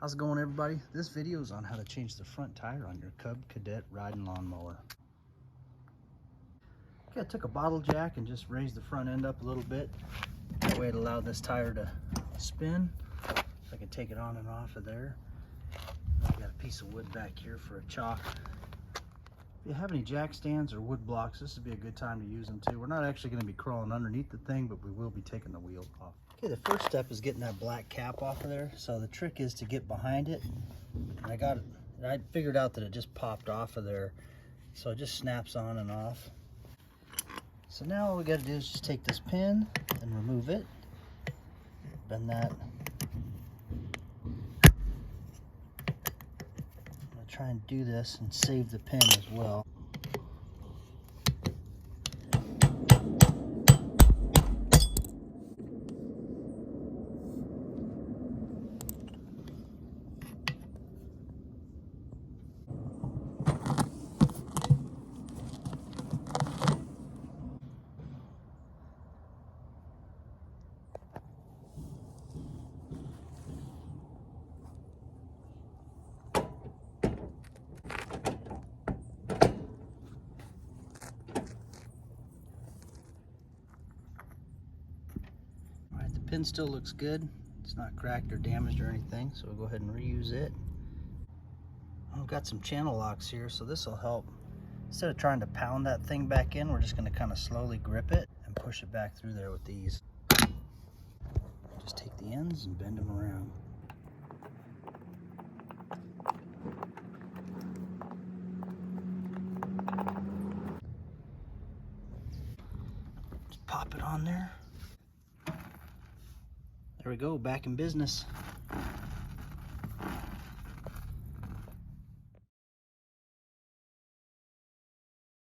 How's it going, everybody? This video is on how to change the front tire on your Cub Cadet riding lawnmower. Okay, I took a bottle jack and just raised the front end up a little bit. That way it allowed this tire to spin. So I can take it on and off of there. I got a piece of wood back here for a chock. If you have any jack stands or wood blocks, this would be a good time to use them too. We're not actually going to be crawling underneath the thing, but we will be taking the wheel off. Okay, the first step is getting that black cap off of there. So the trick is to get behind it. And I figured out that it just popped off of there. So it just snaps on and off. So now all we got to do is just take this pin and remove it. Bend that. Try and do this and save the pin as well. Pin still looks good. It's not cracked or damaged or anything, so we'll go ahead and reuse it. I've got some channel locks here, so this will help. Instead of trying to pound that thing back in, we're just going to kind of slowly grip it and push it back through there with these. Just take the ends and bend them around. Just pop it on there. There we go, back in business.